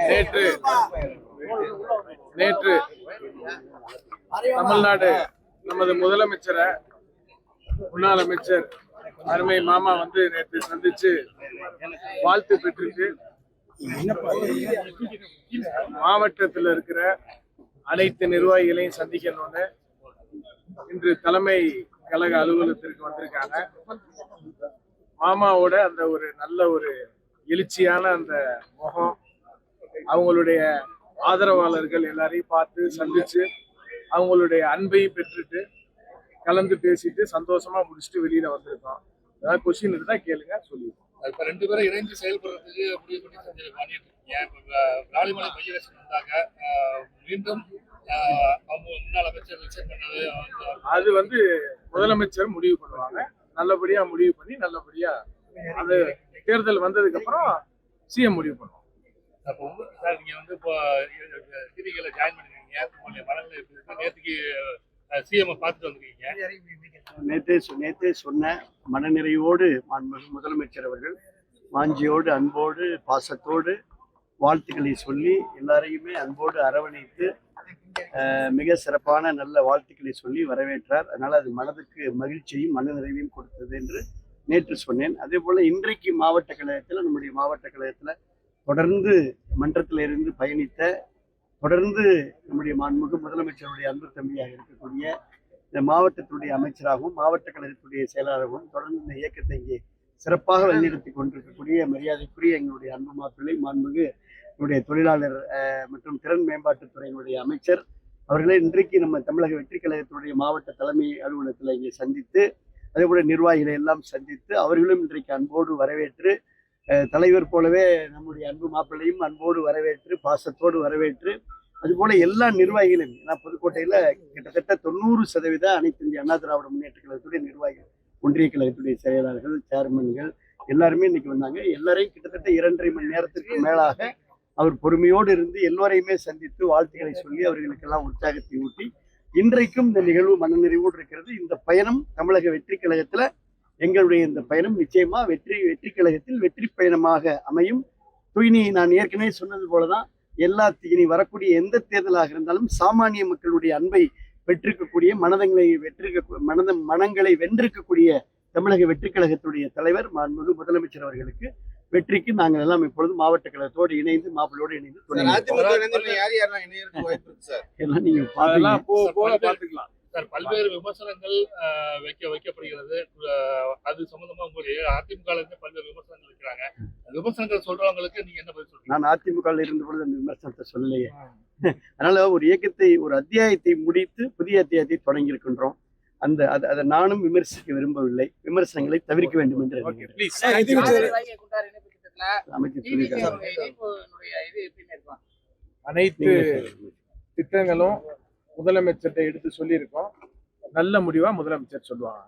நேற்று நேற்று தமிழ்நாடு நமது முதலமைச்சரை முன்னாள் அமைச்சர் அருமை மாமா வந்து நேற்று சந்திச்சு வாழ்த்து பெற்றுட்டு மாவட்டத்தில் இருக்கிற அனைத்து நிர்வாகிகளையும் சந்திக்கணும்னு இன்று தலைமை கழக அலுவலகத்திற்கு வந்திருக்காங்க. மாமாவோட அந்த ஒரு நல்ல ஒரு எழுச்சியான அந்த முகம், அவங்களுடைய ஆதரவாளர்கள் எல்லாரையும் பார்த்து சந்திச்சு அவங்களுடைய அன்பையும் பெற்றுட்டு கலந்து பேசிட்டு சந்தோஷமா முடிச்சுட்டு வெளியில வந்திருக்கோம். ஏதாவது கொஸ்டின் இருந்தா கேளுங்க, சொல்லிடுவோம். இப்ப 2 பேரும் இணைந்து செயல்படுறதுக்கு முடிவு பண்ணி பண்ணிட்டு இருக்கீங்க. ராலிமலை மையரசன் வந்தாங்க, மீண்டும் முன்னாள் அமைச்சர் ரிசைன் பண்ணது அது வந்து முதலமைச்சர் முடிவு பண்ணுவாங்க. நல்லபடியா முடிவு பண்ணி நல்லபடியா அது தேர்தல் வந்ததுக்கு அப்புறம் சிஎம் முடிவு பண்ணுவோம். சார் நீங்க வந்து இப்போ டிவிகளை ஜாயின் பண்ணிருக்கீங்க, உங்களுடைய பலன்கள் எப்படி இருக்கு? நேற்றுக்கு சிஎம் பார்த்துட்டு வந்திருக்கீங்க. நேற்றே சொன்ன மனநிறைவோடு மாண்புமிகு முதலமைச்சர் அவர்கள் வாஞ்சியோடு அன்போடு பாசத்தோடு வாழ்த்துக்களை சொல்லி எல்லாரையுமே அன்போடு அரவணைத்து மிக சிறப்பான நல்ல வாழ்த்துக்களை சொல்லி வரவேற்றார். அதனால் அது மனதுக்கு மகிழ்ச்சியும் மனநிறைவையும் கொடுத்தது என்று நேற்று சொன்னேன். அதே போல் இன்றைக்கு மாவட்ட கழகத்தில் நம்முடைய மாவட்ட கழகத்தில் தொடர்ந்து மன்றத்தில் இருந்து பயணித்த, தொடர்ந்து நம்முடைய மாண்புமிகு முதலமைச்சருடைய அன்பு தம்பியாக இருக்கக்கூடிய இந்த மாவட்டத்துடைய அமைச்சராகவும் மாவட்ட கழகத்துடைய செயலாளராகவும் தொடர்ந்து இந்த இயக்கத்தை இங்கே சிறப்பாக வழிநடத்தி கொண்டிருக்கக்கூடிய மரியாதைக்குரிய எங்களுடைய அன்பு மாப்பிள்ளை மாண்புமிகு என்னுடைய தொழிலாளர் மற்றும் திறன் மேம்பாட்டுத்துறையினுடைய அமைச்சர் அவர்களே இன்றைக்கு நம்ம தமிழக வெற்றி கழகத்துடைய மாவட்ட தலைமை அலுவலகத்தில் இங்கே சந்தித்து, அதே போல நிர்வாகிகளை எல்லாம் சந்தித்து அவர்களும் இன்றைக்கு அன்போடு வரவேற்று, தலைவர் போலவே நம்முடைய அன்பு மாப்பிள்ளையும் அன்போடு வரவேற்று பாசத்தோடு வரவேற்று, அதுபோல எல்லா நிர்வாகிகளும், ஏன்னா புதுக்கோட்டையில கிட்டத்தட்ட 90% அனைத்து இந்திய அண்ணா திராவிட முன்னேற்ற கழகத்துடைய நிர்வாகிகள், ஒன்றிய கழகத்துடைய செயலாளர்கள், சேர்மன்கள் எல்லாருமே இன்னைக்கு வந்தாங்க. எல்லாரையும் கிட்டத்தட்ட 2.5 மணி நேரத்திற்கு மேலாக அவர் பொறுமையோடு இருந்து எல்லோரையுமே சந்தித்து வாழ்த்துக்களை சொல்லி அவர்களுக்கெல்லாம் உற்சாகத்தை ஊட்டி இன்றைக்கும் இந்த நிகழ்வு மனநிறைவோடு இருக்கிறது. இந்த பயணம் தமிழக வெற்றி கழகத்துல எங்களுடைய இந்த பயணம் நிச்சயமா வெற்றி கழகத்தில் வெற்றி பயணமாக அமையும். இனி நான் ஏற்கனவே சொன்னது போலதான் இனி வரக்கூடிய எந்த தேர்தலாக இருந்தாலும் சாமானிய மக்களுடைய அன்பை பெற்றிருக்கக்கூடிய மனங்களை வென்றிருக்கக்கூடிய தமிழக வெற்றி கழகத்துடைய தலைவர் மாண்புமிகு முதலமைச்சர் அவர்களுக்கு வெற்றிக்கு நாங்கள் எல்லாம் இப்பொழுது மாவட்ட கழகத்தோடு இணைந்து மாப்பிள்ளையோடு இணைந்து எல்லாம் நீங்க பாத்துக்கலாம். சார், பல்வேறு விமர்சனங்கள் வைக்கப்படுகிறது. அது சம்பந்தமா உங்களுடைய அதிமுக பல்வேறு விமர்சனங்கள் இருக்கிறாங்க. விமர்சனங்கள் சொல்றவங்களுக்கு நீங்க என்ன பதில் சொல்றீங்க? நான் அதிமுக இருந்த பொழுது அந்த விமர்சனத்தை சொல்லலையே. அதனால ஒரு இயக்கத்தை, ஒரு அத்தியாயத்தை முடித்து புதிய அத்தியாயத்தை தொடங்கி இருக்கின்றோம். அதை நானும் விமர்சிக்க விரும்பவில்லை. விமர்சனங்களை தவிர்க்க வேண்டும் என்று அனைத்து திட்டங்களும் முதலமைச்சர்கிட்ட எடுத்து சொல்லியிருக்கோம். நல்ல முடிவா முதலமைச்சர் சொல்லுவாங்க.